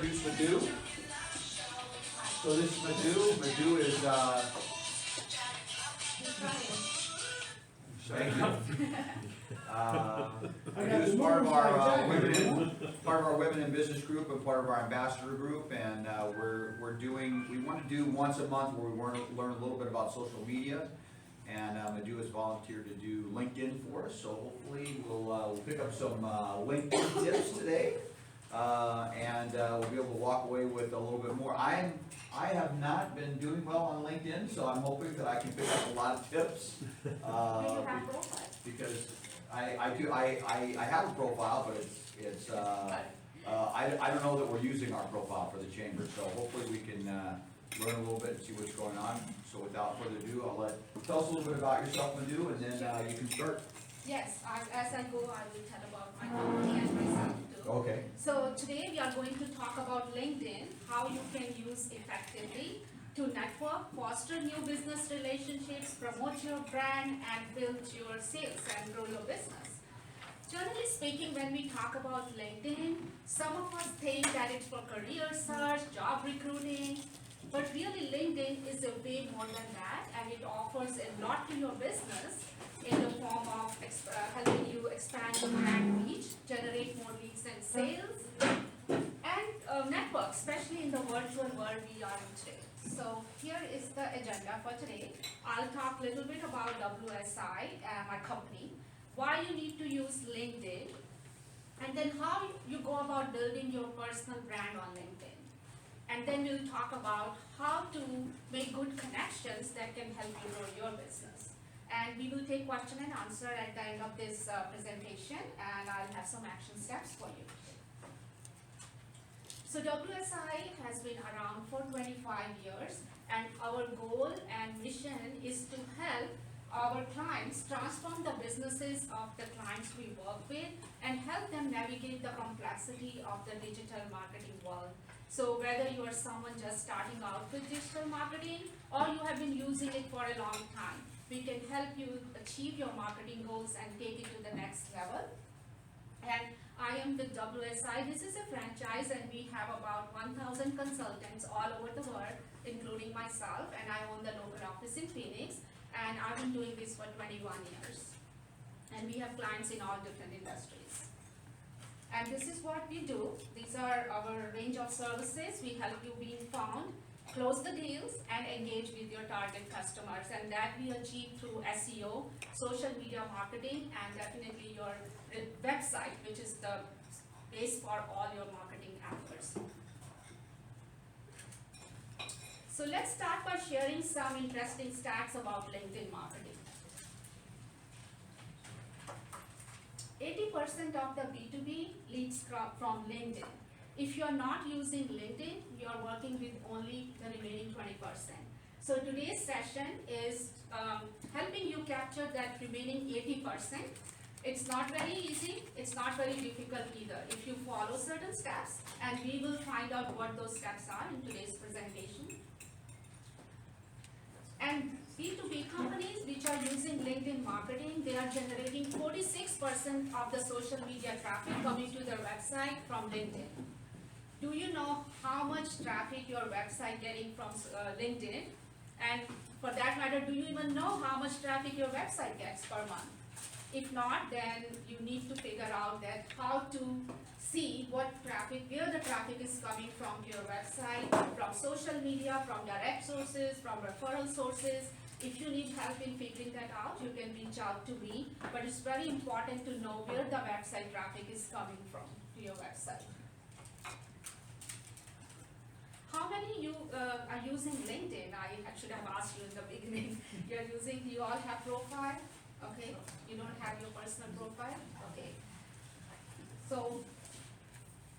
introduce Madhu. So this is Madhu. Madhu is thank you. Madhu is part of our women in business group and part of our ambassador group, and we want to do once a month where we want to learn a little bit about social media. And Madhu has volunteered to do LinkedIn for us, so hopefully we'll pick up some LinkedIn tips today, and we'll be able to walk away with a little bit more. I have not been doing well on LinkedIn, so I'm hoping that I can pick up a lot of tips. Because I have a profile, but it's I don't know that we're using our profile for the chamber, so hopefully we can learn a little bit and see what's going on. So without further ado, tell us a little bit about yourself, Madhu, and then you can start. Yes, as I go, I will tell about my company and myself too. Okay. So today we are going to talk about LinkedIn, how you can use effectively to network, foster new business relationships, promote your brand, and build your sales and grow your business. Generally speaking, when we talk about LinkedIn, some of us think that it's for career search, job recruiting, but really LinkedIn is a way more than that, and it offers a lot to your business in the form of helping you expand your brand reach, generate more leads and sales, and network, especially in the virtual world we are in today. So here is the agenda for today. I'll talk a little bit about WSI, my company, why you need to use LinkedIn, and then how you go about building your personal brand on LinkedIn. And then we'll talk about how to make good connections that can help you grow your business. And we will take question and answer at the end of this presentation, and I'll have some action steps for you. So WSI has been around for 25 years, and our goal and mission is to help our clients transform the businesses of the clients we work with and help them navigate the complexity of the digital marketing world. So whether you are someone just starting out with digital marketing or you have been using it for a long time, we can help you achieve your marketing goals and take it to the next level. And I am with WSI. This is a franchise, and we have about 1,000 consultants all over the world, including myself, and I own the local office in Phoenix, and I've been doing this for 21 years. And we have clients in all different industries. And this is what we do. These are our range of services. We help you being found, close the deals, and engage with your target customers. And that we achieve through SEO, social media marketing, and definitely your website, which is the base for all your marketing efforts. So let's start by sharing some interesting stats about LinkedIn marketing. 80% of the B2B leads from LinkedIn. If you are not using LinkedIn, you are working with only the remaining 20%. So today's session is helping you capture that remaining 80%. It's not very easy, it's not very difficult either if you follow certain steps, and we will find out what those steps are in today's presentation. And B2B companies which are using LinkedIn marketing, they are generating 46% of the social media traffic coming to their website from LinkedIn. Do you know how much traffic your website getting from LinkedIn? And for that matter, do you even know how much traffic your website gets per month? If not, then you need to figure out that how to see what traffic, where the traffic is coming from to your website, from social media, from direct sources, from referral sources. If you need help in figuring that out, you can reach out to me. But it's very important to know where the website traffic is coming from to your website. How many you are using LinkedIn? I should have asked you in the beginning. Do you all have profile? Okay, you don't have your personal profile? Okay. So,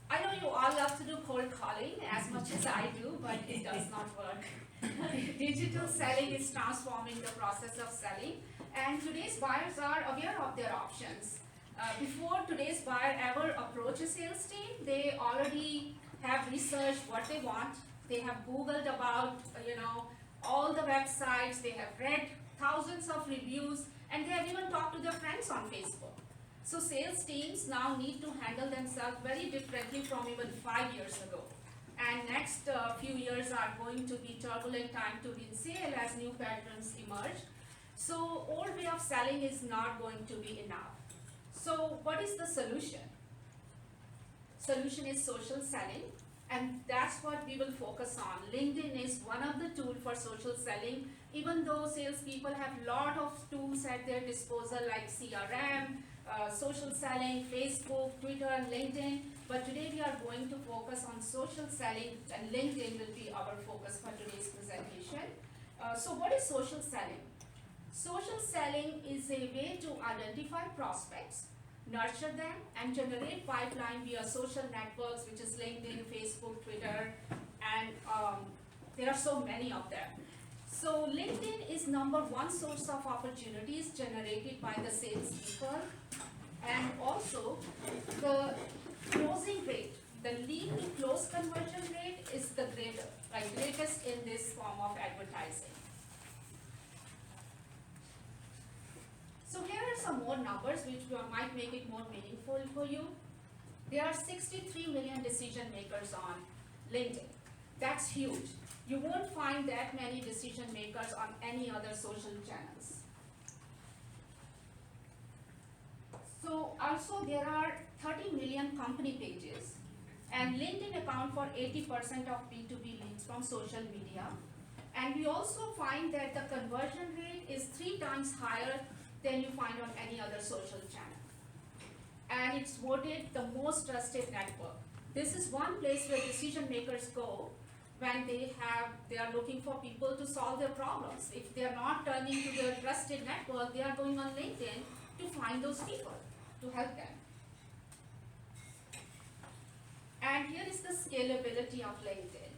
I know you all love to do cold calling as much as I do, but it does not work. Digital selling is transforming the process of selling, and today's buyers are aware of their options. Before today's buyer ever approach a sales team, they already have researched what they want. They have Googled about, all the websites. They have read thousands of reviews, and they have even talked to their friends on Facebook. So sales teams now need to handle themselves very differently from even 5 years ago. and next few years are going to be turbulent time to be in sale as new patterns emerge. So old way of selling is not going to be enough. So what is the solution? Solution is social selling, and that's what we will focus on. LinkedIn is one of the tools for social selling, even though salespeople have lot of tools at their disposal like CRM, social selling, Facebook, Twitter, and LinkedIn. But today we are going to focus on social selling, and LinkedIn will be our focus for today's presentation. So what is social selling? Social selling is a way to identify prospects, nurture them, and generate pipeline via social networks, which is LinkedIn, Facebook, Twitter, and there are so many of them. So LinkedIn is #1 source of opportunities generated by the salespeople, and also the closing rate, the lead to close conversion rate is the greatest in this form of advertising. So here are some more numbers which might make it more meaningful for you. There are 63 million decision makers on LinkedIn. That's huge. You won't find that many decision makers on any other social channels. So also there are 30 million company pages, and LinkedIn account for 80% of B2B leads from social media. And we also find that the conversion rate is 3 times higher than you find on any other social channel. And it's voted the most trusted network. This is one place where decision makers go when they are looking for people to solve their problems. If they are not turning to their trusted network, they are going on LinkedIn to find those people to help them. And here is the scalability of LinkedIn.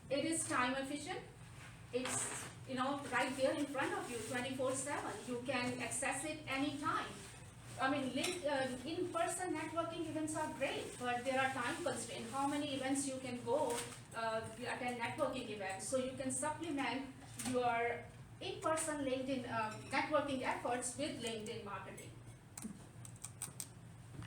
It is time efficient. It's right there in front of you 24/7. You can access it anytime. I mean, in-person networking events are great, but there are time constraints. How many events you can go attend networking events? So you can supplement your in-person LinkedIn networking efforts with LinkedIn marketing.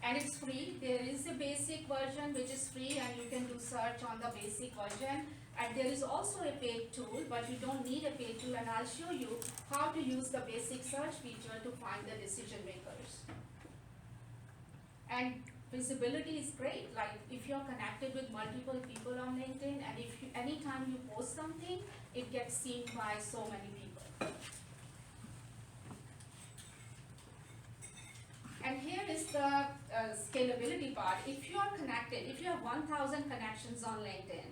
And it's free. There is a basic version which is free, and you can do search on the basic version. And there is also a paid tool, but you don't need a paid tool, and I'll show you how to use the basic search feature to find the decision makers. And visibility is great. Like if you're connected with multiple people on LinkedIn, and if anytime you post something, it gets seen by so many people. And here is the scalability part. If you are connected, if you have 1,000 connections on LinkedIn,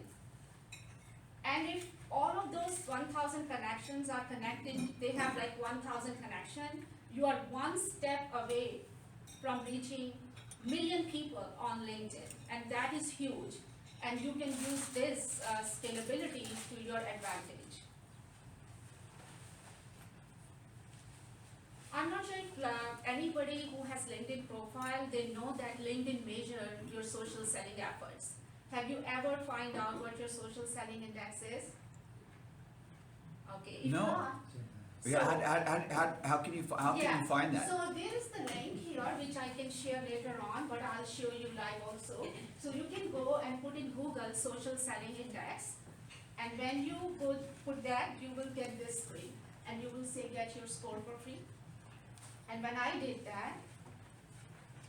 and if all of those 1,000 connections are connected, they have like 1,000 connections, you are one step away from reaching million people on LinkedIn, and that is huge. And you can use this scalability to your advantage. I'm not sure if anybody who has LinkedIn profile, they know that LinkedIn measure your social selling efforts. Have you ever find out what your social selling index is? Okay, if No. not, How can you find that? So there is the link here which I can share later on, but I'll show you live also. So you can go and put in Google social selling index, and when you put that, you will get this screen, and you will say get your score for free. And when I did that,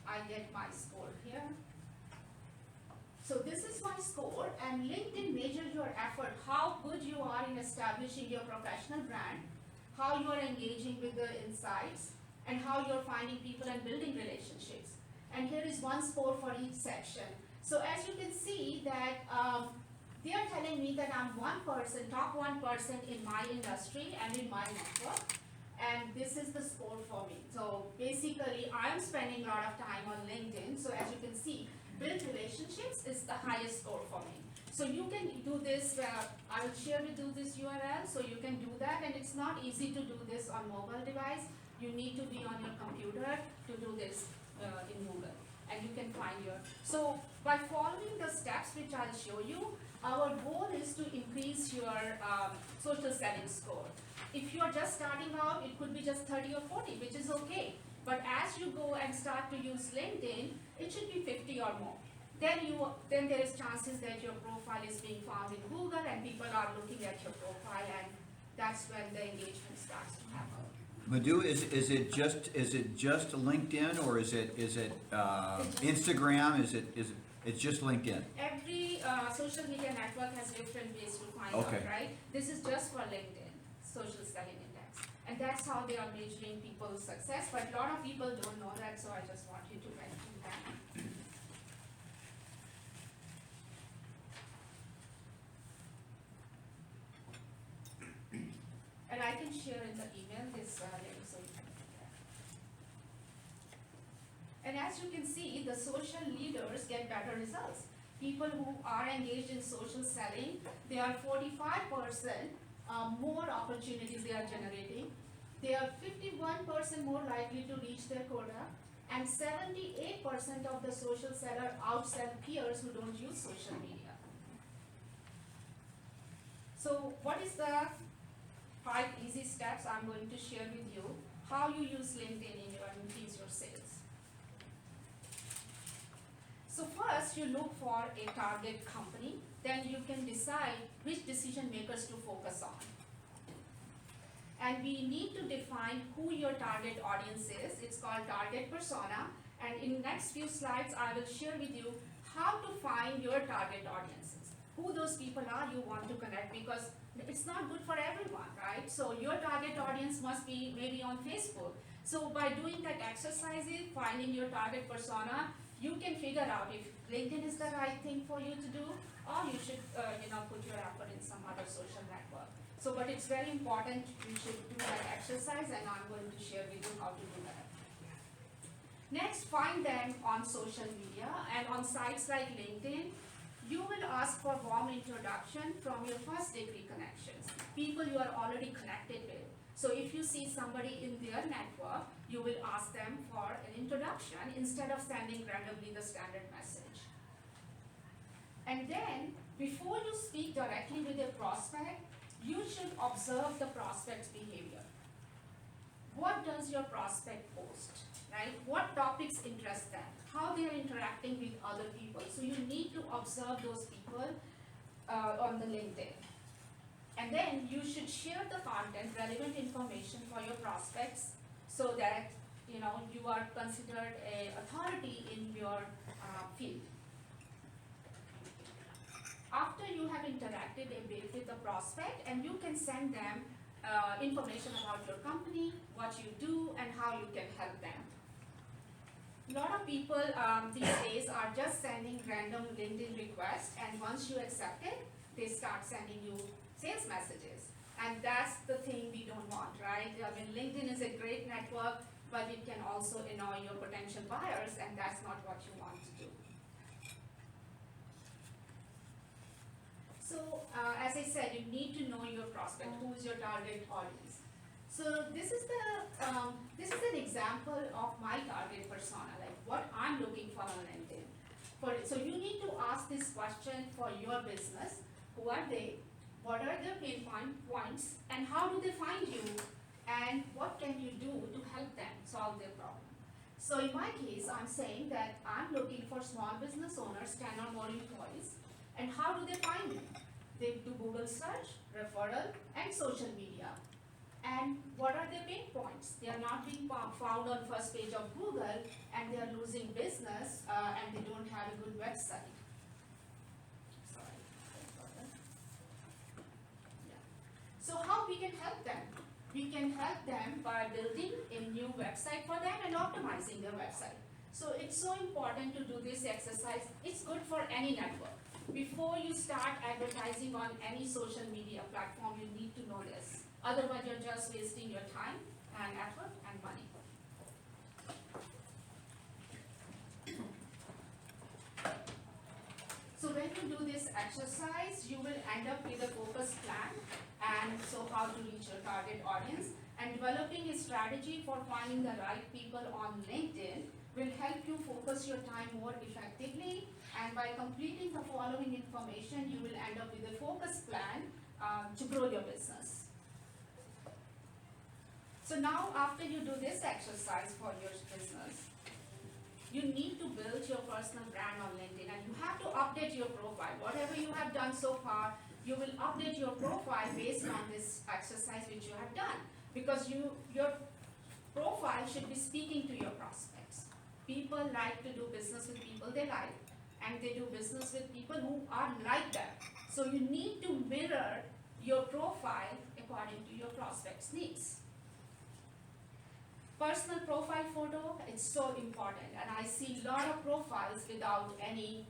I get my score here. So this is my score, and LinkedIn measures your effort, how good you are in establishing your professional brand, how you are engaging with the insights, and how you're finding people and building relationships. And here is one score for each section. So as you can see that they are telling me that I'm top 1% in my industry and in my network, and this is the score for me. So basically, I'm spending a lot of time on LinkedIn. So as you can see, build relationships is the highest score for me. So you can do this, I will share with you this URL, so you can do that, and it's not easy to do this on mobile device. You need to be on your computer to do this in Google, and you can find so by following the steps which I'll show you, our goal is to increase your social selling score. If you are just starting out, it could be just 30 or 40, which is okay. But as you go and start to use LinkedIn, it should be 50 or more. then there is chances that your profile is being found in Google and people are looking at your profile, and that's when the engagement starts to happen. Madhu, is it just LinkedIn, or is it Instagram? It's just LinkedIn? Every social media network has different ways to find Okay. out, right? This is just for LinkedIn, social selling index. And that's how they are measuring people's success, but a lot of people don't know that, so I just want you to mention that. And I can share in the email this link so you can do that. And as you can see, the social leaders get better results. People who are engaged in social selling, they are 45% more opportunities they are generating. They are 51% more likely to reach their quota, and 78% of the social seller outsell peers who don't use social media. So what is the 5 easy steps I'm going to share with you, how you use LinkedIn in your increase your sales. So first, you look for a target company, then you can decide which decision makers to focus on. And we need to define who your target audience is. It's called target persona. And in next few slides, I will share with you how to find your target audiences, who those people are you want to connect, because it's not good for everyone, right? So your target audience must be maybe on Facebook. So by doing that exercise, finding your target persona, you can figure out if LinkedIn is the right thing for you to do, or you should put your effort in some other social network. So, but it's very important you should do that exercise, and I'm going to share with you how to do that. Next, find them on social media, and on sites like LinkedIn, you will ask for warm introduction from your first degree connections, people you are already connected with. So if you see somebody in their network, you will ask them for an introduction instead of sending randomly the standard message. And then, before you speak directly with a prospect, you should observe the prospect's behavior. What does your prospect post, right? What topics interest them? How they are interacting with other people. So you need to observe those people on the LinkedIn. And then you should share the content, relevant information for your prospects, so that you are considered an authority in your field. After you have interacted a bit with the prospect, and you can send them information about your company, what you do, and how you can help them. A lot of people these days are just sending random LinkedIn requests, and once you accept it, they start sending you sales messages. And that's the thing we don't want, right? I mean, LinkedIn is a great network, but it can also annoy your potential buyers, and that's not what you want to do. So, as I said, you need to know your prospect, who is your target audience. So this is an example of my target persona, like what I'm looking for on LinkedIn. So you need to ask this question for your business: who are they? What are their pain points? And how do they find you? And what can you do to help them solve their problem? So in my case, I'm saying that I'm looking for small business owners, 10 or more employees. And how do they find me? They do Google search, referral, and social media. And what are their pain points? They are not being found on first page of Google, and they are losing business, and they don't have a good website. Sorry. Yeah. So how we can help them? We can help them by building a new website for them and optimizing their website. So it's so important to do this exercise. It's good for any network. Before you start advertising on any social media platform, you need to know this. Otherwise, you're just wasting your time and effort and money. So when you do this exercise, you will end up with a focused plan, and so how to reach your target audience, and developing a strategy for finding the right people on LinkedIn will help you focus your time more effectively, and by completing the following information, you will end up with a focused plan to grow your business. So now, after you do this exercise for your business, you need to build your personal brand on LinkedIn, and you have to update your profile. Whatever you have done so far, you will update your profile based on this exercise which you have done. Because your profile should be speaking to your prospects. People like to do business with people they like, and they do business with people who are like that. So you need to mirror your profile according to your prospects' needs. Personal profile photo, it's so important, and I see a lot of profiles without any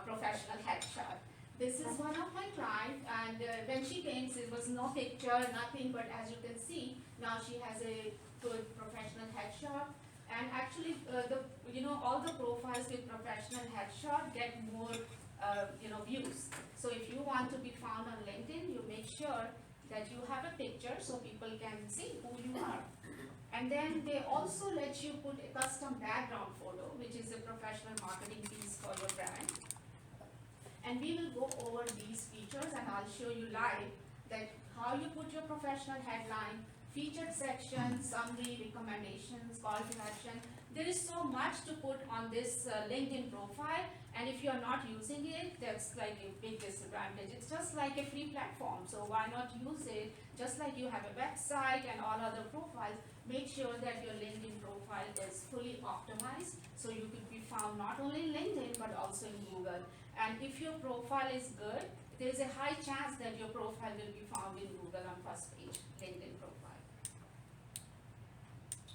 professional headshot. This is one of my clients, and when she came, it was no picture, nothing, but as you can see, now she has a good professional headshot. And actually, all the profiles with professional headshot get more, views. So if you want to be found on LinkedIn, you make sure that you have a picture so people can see who you are. And then they also let you put a custom background photo, which is a professional marketing piece for your brand. And we will go over these features, and I'll show you live that how you put your professional headline, featured section, summary, recommendations, call to action. There is so much to put on this LinkedIn profile, and if you are not using it, that's like a big disadvantage. It's just like a free platform, so why not use it? Just like you have a website and all other profiles, make sure that your LinkedIn profile is fully optimized, so you could be found not only in LinkedIn, but also in Google. And if your profile is good, there's a high chance that your profile will be found in Google on first page LinkedIn profile.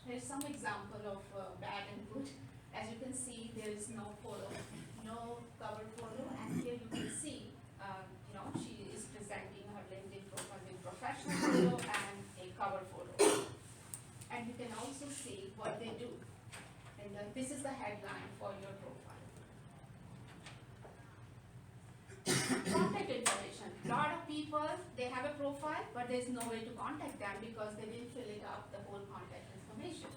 Here's some example of bad and good. As you can see, there is no photo, no cover photo, and here you can see, she is presenting her LinkedIn profile with professional photo and a cover photo. And you can also see what they do. And this is the headline for your profile. Contact information. A lot of people, they have a profile, but there's no way to contact them because they didn't fill it up, the whole contact information.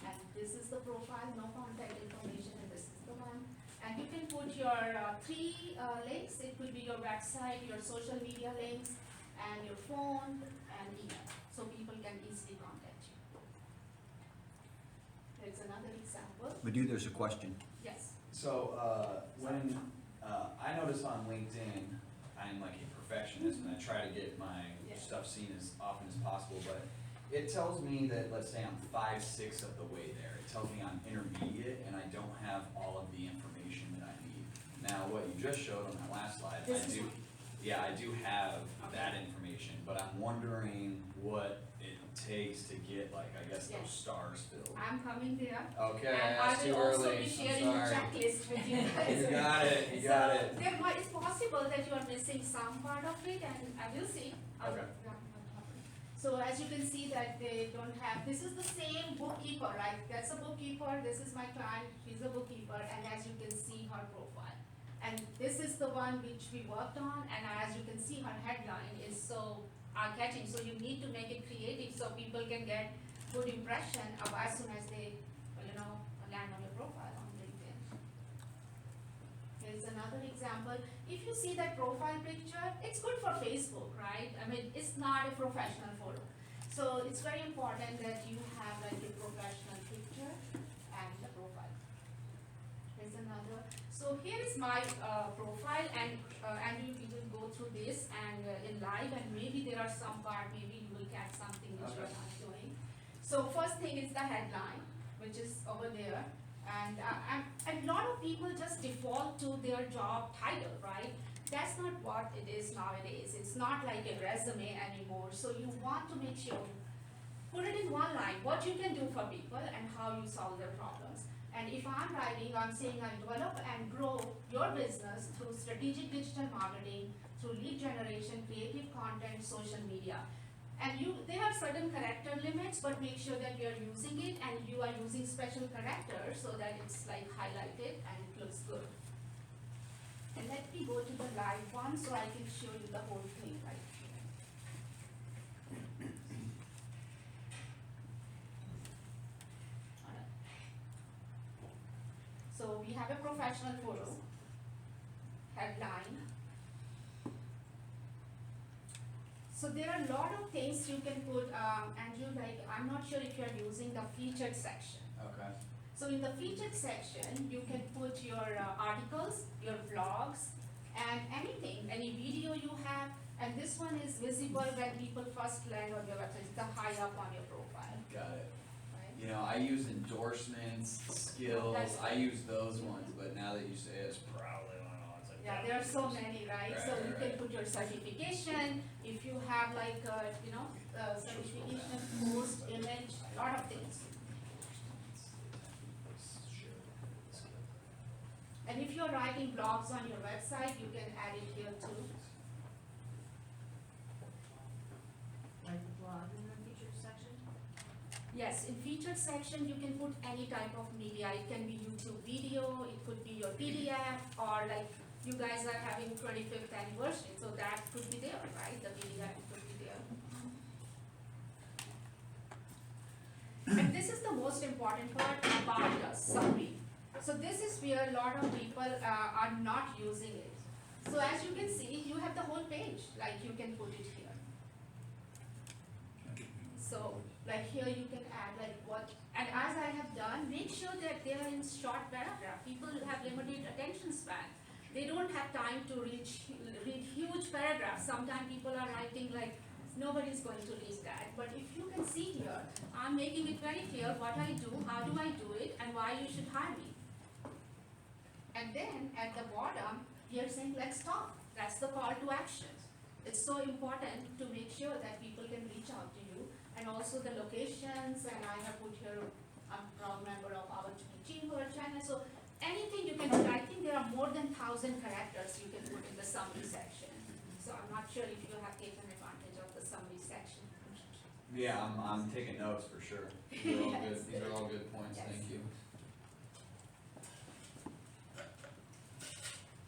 And this is the profile, no contact information, and this is the one. And you can put your three links. It could be your website, your social media links, and your phone and email, so people can easily contact you. There's another example. Madhu, there's a question. Yes. So when I notice on LinkedIn, I'm like a perfectionist and I try to get my stuff seen as often as possible, but it tells me that, let's say I'm 5/6 of the way there. It tells me I'm intermediate and I don't have all of the information that I need. Now, what you just showed on that last slide, I do have that information, but I'm wondering what it takes to get, like, I guess those stars filled. I'm coming there. Okay, And that's I too will also early. be I'm sharing a sorry. checklist with you guys. You got it, you got it. It's possible that you are missing some part of it, and I will see. Okay. So as you can see that they don't have, this is the same bookkeeper, right? That's a bookkeeper, this is my client, she's a bookkeeper, and as you can see her profile. And this is the one which we worked on, and as you can see, her headline is so eye-catching, so you need to make it creative so people can get good impression of as soon as they, land on your profile on LinkedIn. Here's another example. If you see that profile picture, it's good for Facebook, right? I mean, it's not a professional photo. So it's very important that you have like a professional picture and the profile. Here's another. So here is my profile, and we will go through this and in live, and maybe there are some part, maybe you will catch something which you are not doing. So first thing is the headline, which is over there, and a lot of people just default to their job title, right? That's not what it is nowadays. It's not like a resume anymore. So you want to make sure, put it in one line, what you can do for people and how you solve their problems. And if I'm writing, I'm saying I develop and grow your business through strategic digital marketing, through lead generation, creative content, social media. And they have certain character limits, but make sure that you're using it and you are using special characters so that it's like highlighted and it looks good. And let me go to the live one so I can show you the whole thing right here. Alright. So we have a professional photo, headline. So there are a lot of things you can put, Andrew, like I'm not sure if you're using the featured section. Okay. So in the featured section, you can put your articles, your blogs, and anything, any video you have. And this one is visible when people first land on your website, it's the high up on your profile, Got it. right? You know, I use endorsements, skills, I use those ones, but now that you say it, it's probably one of the ones I Yeah, there are so many, right? So you can put your certification, if you have like, certification, post, image, lot of things. And if you're writing blogs on your website, you can add it here too. Like the blog in the featured section? Yes, in featured section, you can put any type of media. It can be YouTube video, it could be your PDF, or like you guys are having 25th anniversary, so that could be there, right? The PDF could be there. And this is the most important part about the summary. So this is where a lot of people are not using it. So as you can see, you have the whole page, like you can put it here. So like here you can add like what, and as I have done, make sure that they are in short paragraph. People have limited attention span. They don't have time to read huge paragraphs. Sometimes people are writing like, nobody's going to read that. But if you can see here, I'm making it very clear what I do, how do I do it, and why you should hire me. And then at the bottom, you're saying, let's talk. That's the call to action. It's so important to make sure that people can reach out to you. And also the locations, and I have put here, I'm a proud member of Ahwatukee Chamber, China. So anything you can put, I think there are more than 1,000 characters you can put in the summary section. So I'm not sure if you have taken advantage of the summary section. Yeah, I'm taking notes for sure. These are all good, these are all good points, Yes. thank you.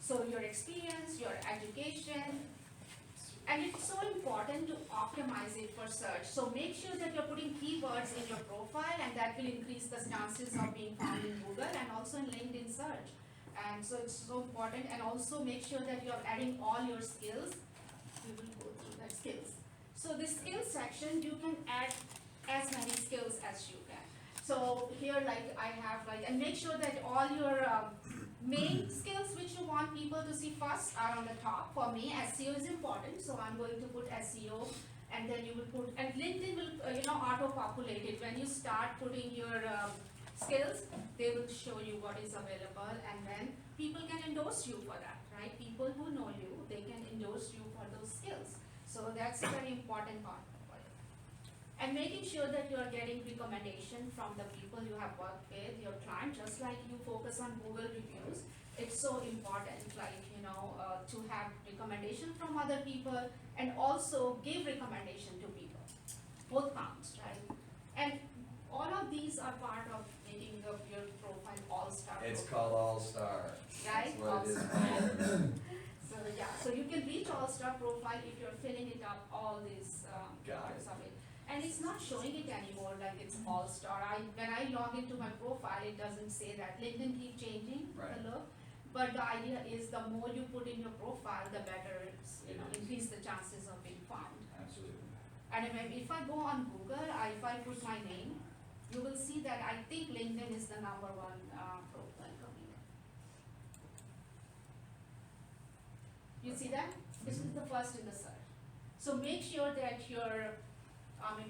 So your experience, your education, and it's so important to optimize it for search. So make sure that you're putting keywords in your profile, and that will increase the chances of being found in Google and also in LinkedIn search. And so it's so important, and also make sure that you're adding all your skills. We will go through that skills. So the skills section, you can add as many skills as you can. So here like I have like, and make sure that all your main skills which you want people to see first are on the top. For me, SEO is important, so I'm going to put SEO, and then you will put, and LinkedIn will, auto-populate it. When you start putting your skills, they will show you what is available, and then people can endorse you for that, right? People who know you, they can endorse you for those skills. So that's a very important part for it. And making sure that you are getting recommendation from the people you have worked with, your client, just like you focus on Google reviews. It's so important, like, to have recommendation from other people and also give recommendation to people. Both counts, right? And all of these are part of making your profile all-star. It's profile. called All-Star. Right? That's what it is All-Star. called. So yeah, so you can reach all-star profile if you're filling it up, all these Got parts of it. And it's not showing it anymore like it's all-star. When I log into my profile, it doesn't say that. LinkedIn keep changing Right. the look. But the idea is the more you put in your profile, the better it's, It is. increase the chances of being found. Absolutely. And if I go on Google, if I put my name, you will see that I think LinkedIn is the #1 profile coming in. You see that? This is the first in the search. So make sure that your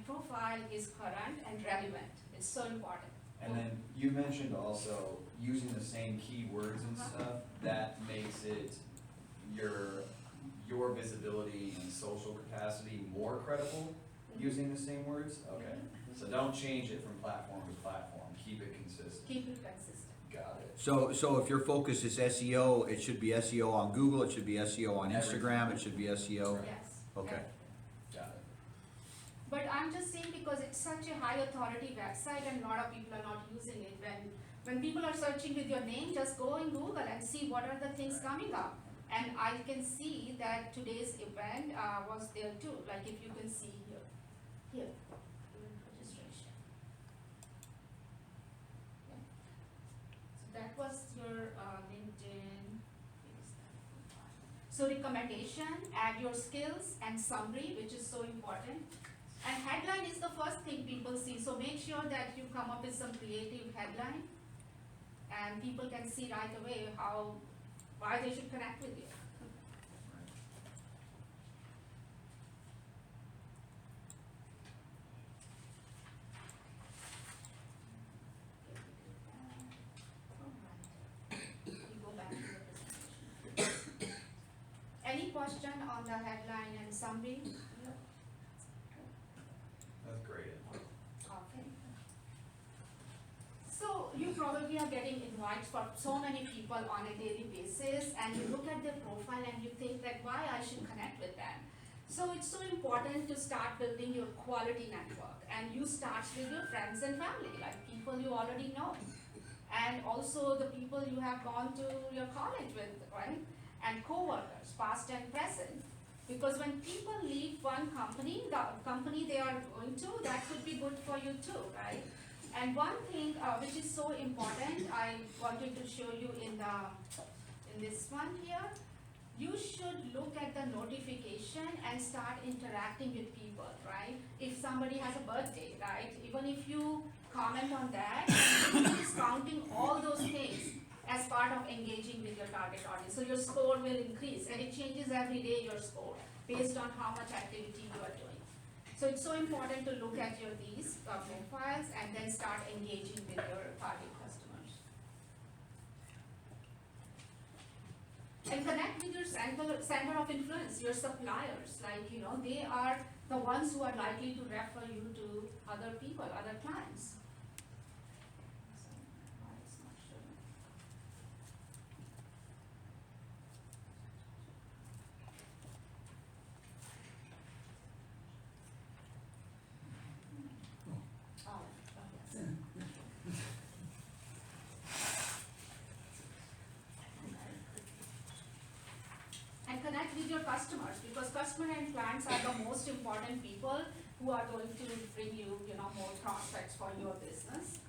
profile is current and relevant. It's so important. And then you mentioned also using the same keywords and stuff, that makes it your visibility and social capacity more credible using the same words? Okay, so don't change it from platform to platform, keep it consistent. Keep it consistent. Got it. So if your focus is SEO, it should be SEO on Google, it should be SEO on Instagram, it should be SEO. Yes. Okay. Got it. But I'm just saying because it's such a high authority website and a lot of people are not using it. When people are searching with your name, just go in Google and see what are the things coming up. And I can see that today's event was there too, like if you can see here, event registration. Yeah. So that was your LinkedIn. So recommendation, add your skills and summary, which is so important. And headline is the first thing people see, so make sure that you come up with some creative headline and people can see right away why they should connect with you. We go back to the presentation. Any question on the headline and summary? That's great. Okay. So you probably are getting invites for so many people on a daily basis, and you look at their profile and you think that why I should connect with them. So it's so important to start building your quality network, and you start with your friends and family, like people you already know, and also the people you have gone to your college with, right? And co-workers, past and present. Because when people leave one company, the company they are going to, that could be good for you too, right? And one thing which is so important, I wanted to show you in this one here, you should look at the notification and start interacting with people, right? If somebody has a birthday, right? Even if you comment on that, it's counting all those things as part of engaging with your target audience. So your score will increase, and it changes every day, your score, based on how much activity you are doing. So it's so important to look at these profiles and then start engaging with your target customers. And connect with your center of influence, your suppliers. Like, they are the ones who are likely to refer you to other people, other clients. So, why it's not showing? Oh, yes. And connect with your customers, because customer and clients are the most important people who are going to bring you, more prospects for your business.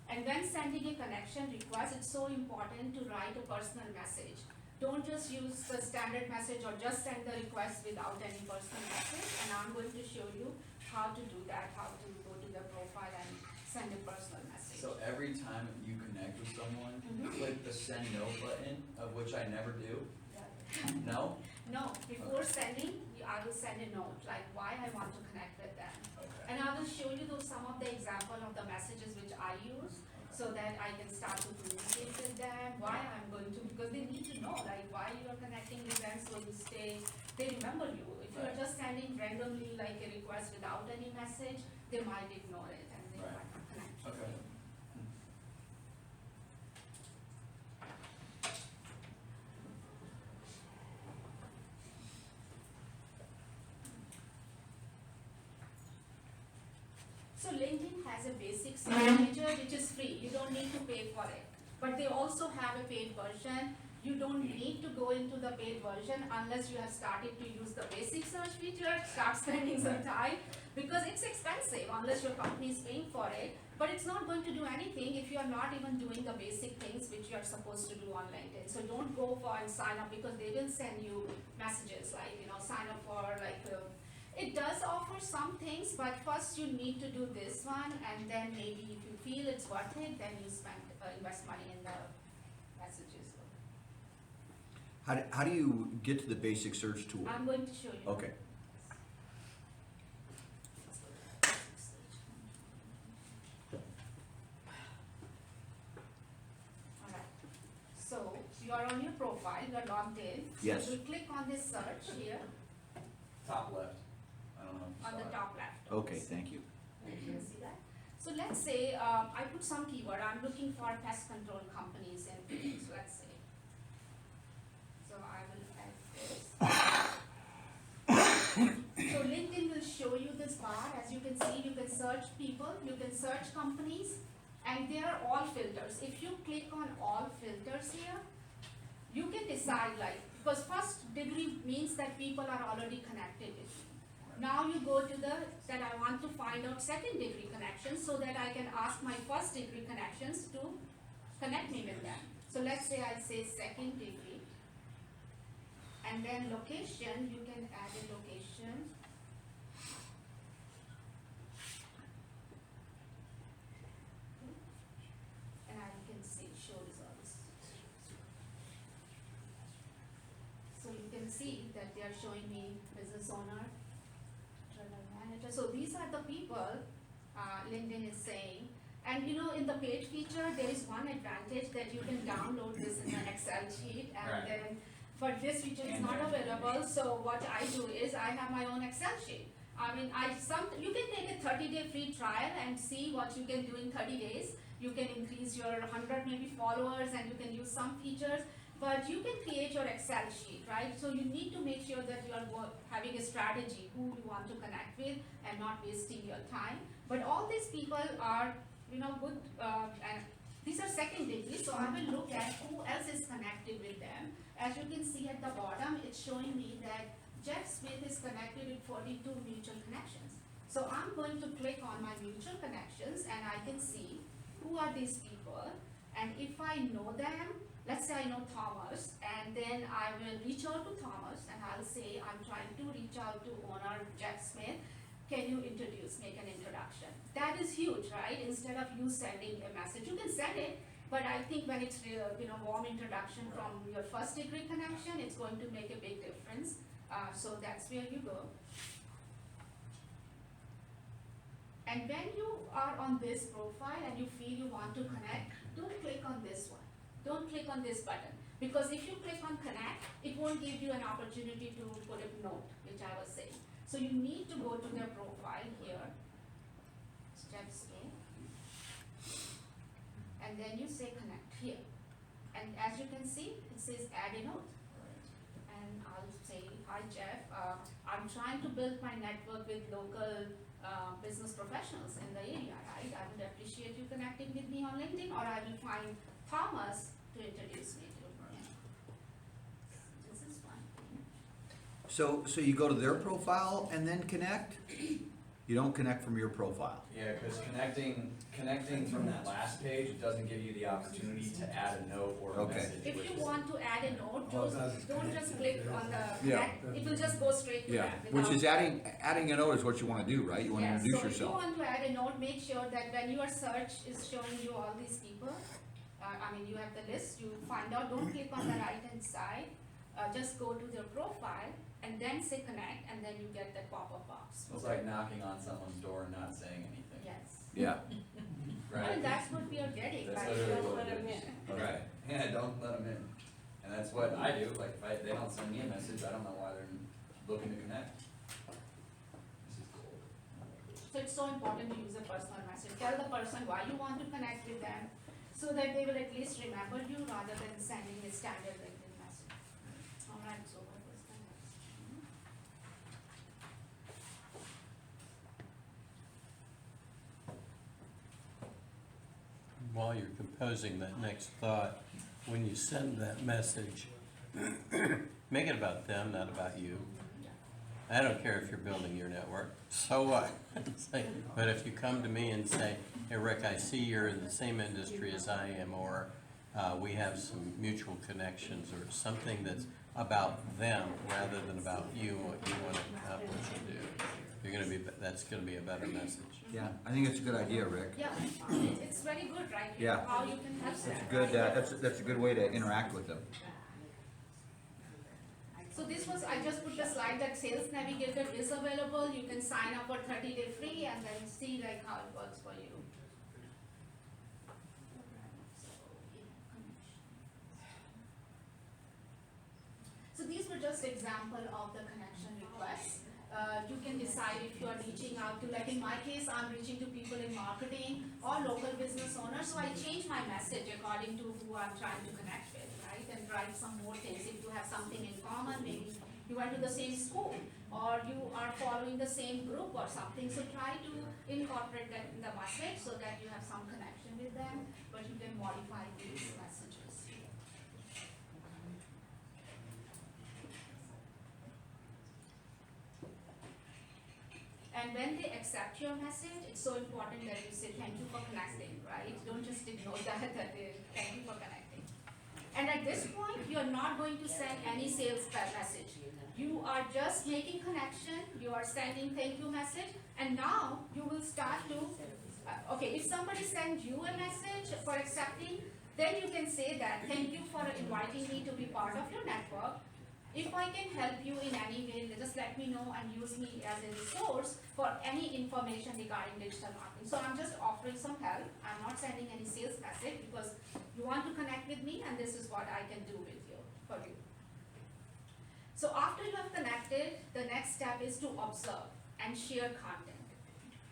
And when sending a connection request, it's so important to write a personal message. Don't just use the standard message or just send the request without any personal message. And I'm going to show you how to do that, how to go to the profile and send a personal message. So every time you connect with someone, click the send note button, of which I never do. No? No, before sending, I will send a note, like why I want to connect with them. Okay. And I will show you some of the example of the messages which I use, so that I can start to communicate with them, why I'm going to, because they need to know, like why you are connecting with them, so they remember you. If you are just sending randomly like a request without any message, they might ignore it and they might not connect. Okay. So LinkedIn has a basic search manager which is free, you don't need to pay for it. But they also have a paid version. You don't need to go into the paid version unless you have started to use the basic search feature, start spending some time, because it's expensive unless your company is paying for it. But it's not going to do anything if you are not even doing the basic things which you are supposed to do on LinkedIn. So don't go for and sign up, because they will send you messages like, sign up for like, it does offer some things, but first you need to do this one, and then maybe if you feel it's worth it, then you invest money in the messages. How do you get to the basic search tool? I'm going to show you. Okay. Alright, so you are on your profile, you are logged in. Yes. So you click on this search here, Top left. I don't know if you on saw the it. top left. Okay, thank you. You can see that. So let's say I put some keyword, I'm looking for pest control companies in Phoenix, let's say. So I will add this. So LinkedIn will show you this bar. As you can see, you can search people, you can search companies, and they are all filters. If you click on all filters here, you can decide because first degree means that people are already connected with you. Now you go to that I want to find out second degree connections, so that I can ask my first degree connections to connect me with them. So let's say I say second degree, and then location, you can add a location. And I see that they are showing me business owner, travel manager. So these are the people LinkedIn is saying. And you know, in the page feature, there is one advantage that you can download this in an Excel sheet, and Right. then, but this feature is And not then- available. So what I do is I have my own Excel sheet. I mean, you can take a 30-day free trial and see what you can do in 30 days. You can increase your 100 maybe followers, and you can use some features. But you can create your Excel sheet, right? So you need to make sure that you are having a strategy who you want to connect with and not wasting your time. But all these people are, you know, good, and these are secondary, so I will look at who else is connected with them. As you can see at the bottom, it's showing me that Jeff Smith is connected with 42 mutual connections. So I'm going to click on my mutual connections, and I can see who are these people. And if I know them, let's say I know Thomas, and then I will reach out to Thomas, and I'll say, I'm trying to reach out to owner Jeff Smith. Can you make an introduction? That is huge, right? Instead of you sending a message, you can send it, but I think when it's warm introduction from your first degree connection, it's going to make a big difference. So that's where you go. And when you are on this profile and you feel you want to connect, don't click on this one. Don't click on this button. Because if you click on connect, it won't give you an opportunity to put a note, which I was saying. So you need to go to their profile here, step scale, and then you say connect here. And as you can see, it says add a note. And I'll say, hi Jeff, I'm trying to build my network with local business professionals in the area, right? I would appreciate you connecting with me on LinkedIn, or I will find Thomas to introduce me to. This is one thing. So you go to their profile and then connect? You don't connect from your profile? Yeah, because connecting from that last page, it doesn't give you the opportunity to add a note or a Okay. message. If which you is- want to add a note, don't just click on the Yeah. connect, it will just go straight to Yeah, that. which is without- adding a note is what you wanna do, right? You wanna Yes, introduce so if you yourself. want to add a note, make sure that when your search is showing you all these people, you have the list, you find out, don't click on the right hand side, just go to their profile and then say connect, and then you get that pop-up box. It's like knocking on someone's door and not saying anything. Yes. Yeah, And that's what we are getting, That's right? literally Don't what let it them is. in. Right, yeah, don't let them in. And that's what I do, like, if they don't send me a message, I don't know why they're looking to connect. This is cool. So it's so important to use a personal message. Tell the person why you want to connect with them, so that they will at least remember you rather than sending a standard LinkedIn message. All right, so what was the next? While you're composing that next thought, when you send that message, make it about them, not about you. I don't care if you're building your network, so what? But if you come to me and say, hey Rick, I see you're in the same industry as I am, or we have some mutual connections, or something that's about them rather than about you and what you want to accomplish and do, that's gonna be a better message. yeah, I think it's a good idea, Rick. Yeah, it's very good, right? Yeah. How you can help them. That's a good, that's a good way to interact with them. So this was, I just put the slide that Sales Navigator is available. You can sign up for 30-day free and then see like how it works for you. So these were just example of the connection requests. You can decide if you are reaching out to, like in my case, I'm reaching to people in marketing or local business owners. So I change my message according to who I'm trying to connect with, right? And write some more things. If you have something in common, maybe you went to the same school or you are following the same group or something. So try to incorporate that in the message so that you have some connection with them, but you can modify these messages. And when they accept your message, it's so important that you say thank you for connecting, right? Don't just ignore that they thank you for connecting. And at this point, you're not going to send any sales message. You are just making connection, you are sending thank you message, and now you will start to, okay, if somebody sends you a message for accepting, then you can say that, thank you for inviting me to be part of your network. If I can help you in any way, just let me know and use me as a resource for any information regarding digital marketing. So I'm just offering some help. I'm not sending any sales message because you want to connect with me and this is what I can do with you, for you. So after you have connected, the next step is to observe and share content.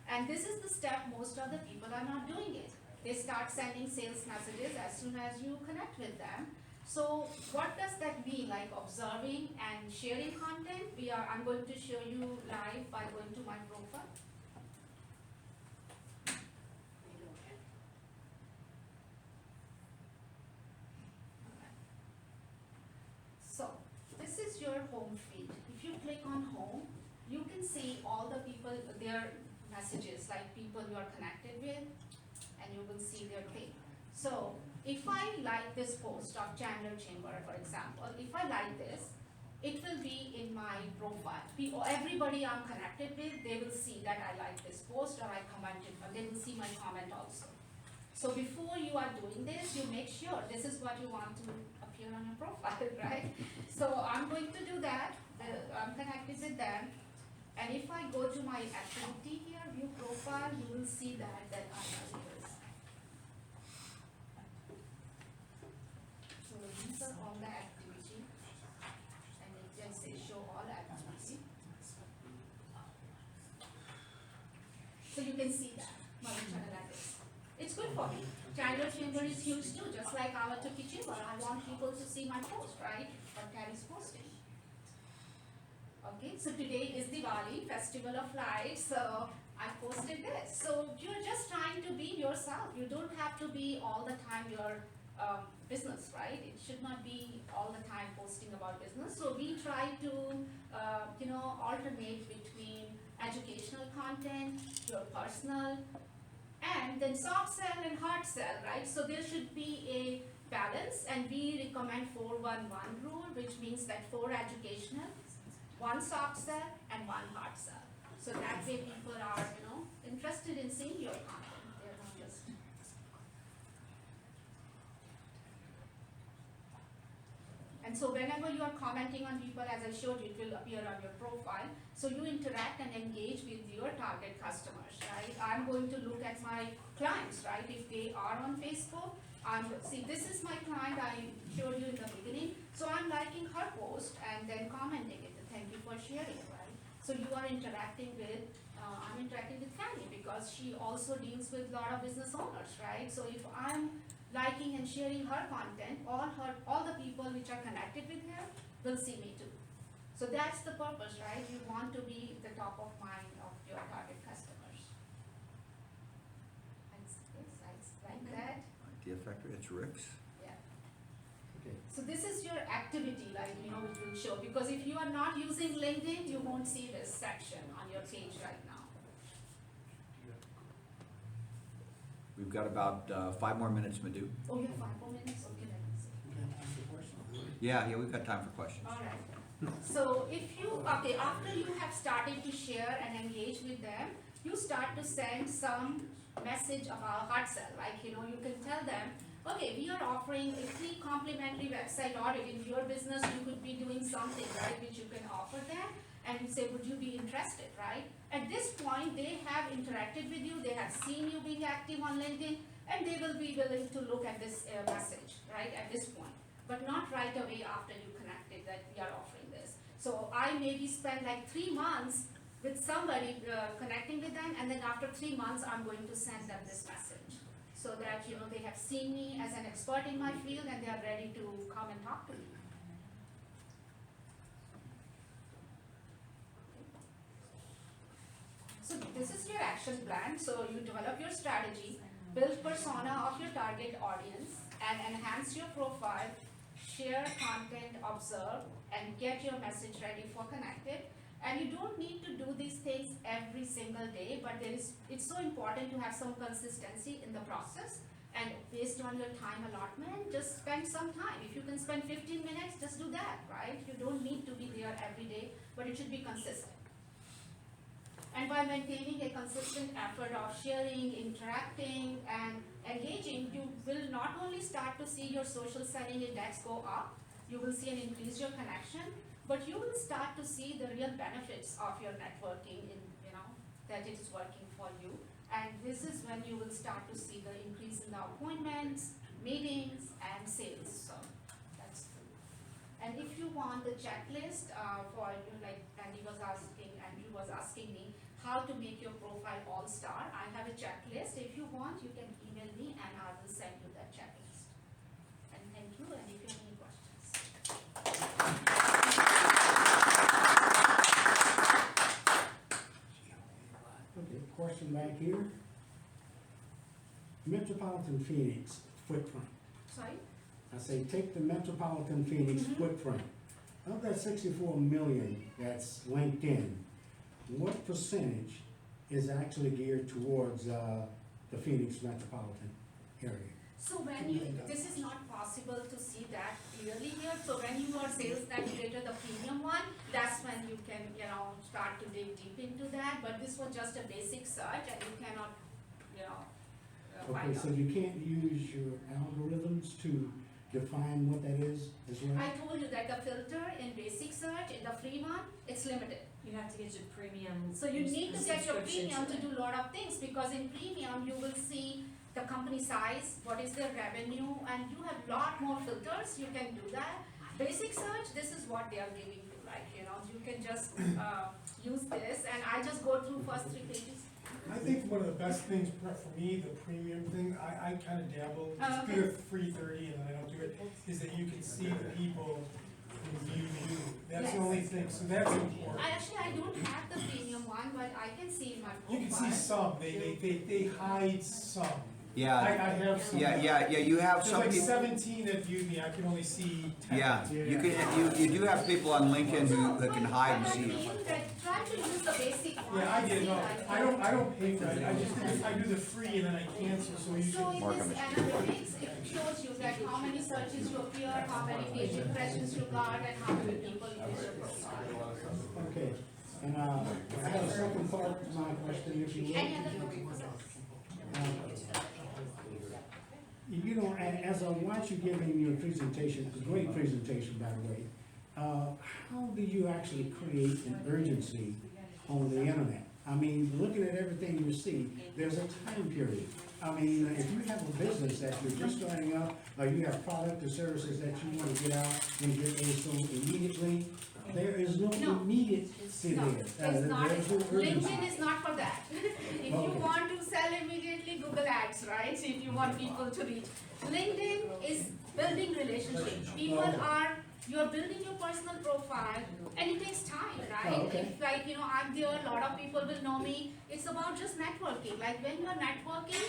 And this is the step most of the people are not doing it. They start sending sales messages as soon as you connect with them. So what does that mean, like observing and sharing content? I'm going to show you live by going to my profile. So this is your home feed. If you click on home, you can see all the people, their messages, like people you are connected with, and you will see their thing. So if I like this post of Chandler Chamber, for example, if I like this, it will be in my profile. Everybody I'm connected with, they will see that I like this post or I commented, or they will see my comment also. So before you are doing this, you make sure this is what you want to appear on your profile, right? So I'm going to do that. I'm connected with them. And if I go to my activity here, view profile, you will see that I have this. So these are all the activity, and it can say show all activity. So you can see that, Madhu like this. It's good for me. Chandler Chamber is huge too, just like Ahwatukee Chamber. I want people to see my post, right? What Terry's posting. Okay, so today is Diwali, Festival of Lights, so I posted this. So you're just trying to be yourself. You don't have to be all the time your business, right? It should not be all the time posting about business. So we try to, alternate between educational content, your personal, and then soft sell and hard sell, right? So there should be a balance, and we recommend 4-1-1 rule, which means that 4 educational, 1 soft sell, and 1 hard sell. So that way people are, interested in seeing your content. They're not just. And so whenever you are commenting on people, as I showed you, it will appear on your profile. So you interact and engage with your target customers, right? I'm going to look at my clients, right? If they are on Facebook, see, this is my client I showed you in the beginning. So I'm liking her post and then commenting it. Thank you for sharing, right? So you are interacting with, I'm interacting with Fanny because she also deals with a lot of business owners, right? So if I'm liking and sharing her content, all the people which are connected with her will see me too. So that's the purpose, right? You want to be the top of mind of your target customers. It's like that. Idea Factory, it's Rick's. Yeah. So this is your activity, like, which will show, because if you are not using LinkedIn, you won't see this section on your page right now. We've got about 5 more minutes, Madhu. Oh, you have 5 more minutes? Okay, let me see. Yeah, we've got time for questions. All right. So after you have started to share and engage with them, you start to send some message about hard sell. Like, you can tell them, okay, we are offering a free complimentary website audit. In your business, you could be doing something, right, which you can offer them. And you say, would you be interested, right? At this point, they have interacted with you. They have seen you being active on LinkedIn, and they will be willing to look at this message, right, at this point. But not right away after you connected that we are offering this. So I maybe spend like 3 months with somebody connecting with them, and then after 3 months, I'm going to send them this message. So that, they have seen me as an expert in my field, and they are ready to come and talk to me. So this is your action plan. So you develop your strategy, build persona of your target audience, and enhance your profile, share content, observe, and get your message ready for connected. And you don't need to do these things every single day, but it's so important to have some consistency in the process. And based on your time allotment, just spend some time. If you can spend 15 minutes, just do that, right? You don't need to be there every day, but it should be consistent. And by maintaining a consistent effort of sharing, interacting, and engaging, you will not only start to see your social selling index go up, you will see an increase your connection, but you will start to see the real benefits of your networking in, that it is working for you. And this is when you will start to see the increase in the appointments, meetings, and sales, so that's true. And if you want the checklist, for, like Andrew was asking me how to make your profile all-star, I have a checklist. If you want, you can email me and I will send you that checklist. And thank you, and if you have any questions. Okay, question back here. Metropolitan Phoenix footprint. Sorry? I say take the Metropolitan Phoenix Mhm. footprint. Of that 64 million that's LinkedIn, what percentage is actually geared towards the Phoenix metropolitan area? So when you, this is not possible to see that clearly here, so when you are sales navigator, the premium one, that's when you can, start to dig deep into that, but this was just a basic search and you cannot, Okay, find so out. you can't use your algorithms to define what that is as well? I told you that the filter in basic search, in the free one, it's limited. You have to get your premium. So you need to get your subscription premium to it. do a lot of things, because in premium, you will see the company size, what is their revenue, and you have lot more filters, you can do that. Basic search, this is what they are giving you, like, you can just, use this, and I just go through first 3 pages. I think one of the best things for me, the premium thing, I kind of dabble, Oh, just okay. do it free 30 and then I don't do it, is that you can see the people who view you. That's the Yes. only thing, so that's important. I don't have the premium one, but I can see my profile. You can see some, they hide some. I Yeah, have some. you have There's some like people, 17 that viewed me, I can only see 10. yeah, you do have people on LinkedIn that can hide and see. Try to use the basic one. Yeah, I and get see, no, like, I don't pay for it, I do the free and then I cancel, so you So should. in Mark on this it. analytics, it shows you that how many searches you appear, how many page impressions you got, and how many people use your profile. Okay, and I have a second part to my question, if you will. Any other questions? As I watch you giving your presentation, a great presentation, by the way, how do you actually create an urgency on the internet? I mean, looking at everything you see, there's a time period. I mean, if you have a business that you're just starting up, or you have product or services that you want to get out and get those sold immediately, there is no No. immediacy No, there. it's not, There's no urgency. LinkedIn is not for that. If you Okay. want to sell immediately, Google Ads, right? If you want people to reach. LinkedIn is building relationships. People are, you're building your personal profile, and it takes time, right? Oh, okay. If like, I'm there, a lot of people will know me. It's about just networking. Like when you're networking,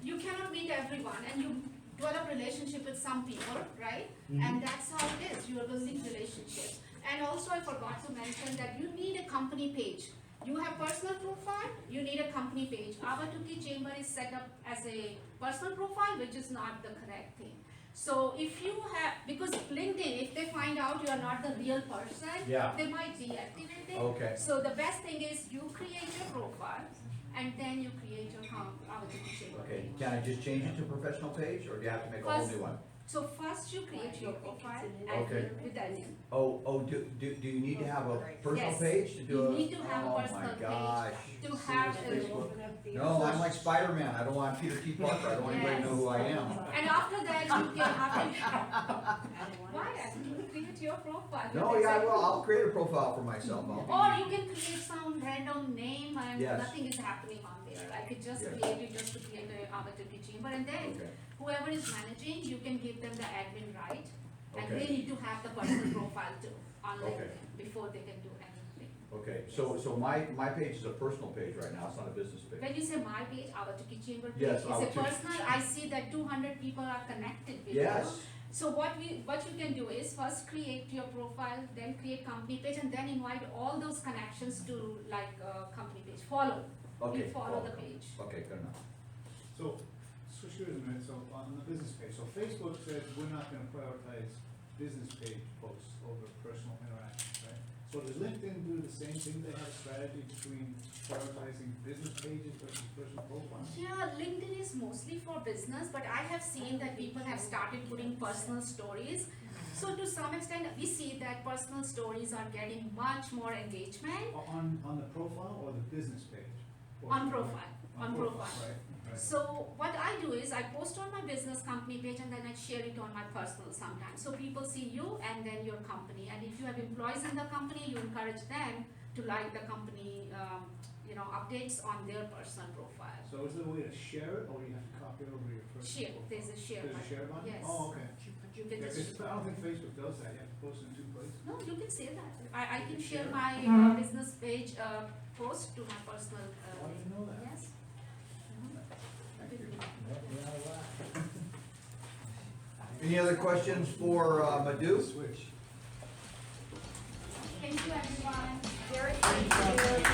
you cannot meet everyone, and you develop relationship with some people, right? Mhm. And that's how it is. You are building relationships. And also I forgot to mention that you need a company page. You have personal profile, you need a company page. Ahwatukee Chamber is set up as a personal profile, which is not the correct thing. So if you have, because LinkedIn, if they find out you are not the real person, Yeah. they might deactivate it. Okay. So the best thing is you create your profile, and then you create your Ahwatukee Chamber Okay, page. can I just change it to professional page, or do you have to make a whole First- new one? So first you create your profile Okay. with that name. Do you need to have a personal Yes. page to do You a? need to have a personal Oh my gosh. To have Facebook. a, No, I'm like Spider-Man, I don't want Peter T. Parker, I don't want anybody to know who I am. and after that you can why you create your profile. No, You yeah, I can will, say- I'll create a profile for myself, Or you can create some random name and Yes. nothing is happening on there. I could just Yes. create it just to create a Ahwatukee Chamber, and then Okay, whoever is managing, you can give them the admin right. And Okay. they need to have the personal profile too on Okay. LinkedIn before they can do anything. okay, so my page is a personal page right now, it's not a business page. When you say my page, Ahwatukee Chamber page, Yes, is a Ahwatukee. personal, I see that 200 people are connected with you. Yes, So what you can do is first create your profile, then create company page, and then invite all those connections to like company page. Follow. okay. You follow the page. Okay, good enough. So, switch gears a minute, so on the business page, so Facebook said we're not gonna prioritize business page posts over personal interaction, right? So does LinkedIn do the same thing? They have a strategy between prioritizing business pages versus personal profiles? Yeah, LinkedIn is mostly for business, but I have seen that people have started putting personal stories. So to some extent, we see that personal stories are getting much more engagement On the profile or the business page? on profile, on profile. Right, right. So what I do is I post on my business company page and then I share it on my personal sometimes. So people see you and then your company. And if you have employees in the company, you encourage them to like the company, updates on their personal profile. So is there a way to share it, or you have to copy it over your personal Share, profile? there's a share There's a button. share button? Yes. Oh, okay. You can Yeah, just, 'cause I don't think Facebook does that, you have to post it in two places. no, you can say that. I You can can share share? my business page, post to my personal, Oh, I didn't know that. yes. Thank you. Any other questions for Madhu? Thank you, everyone. Very thank you.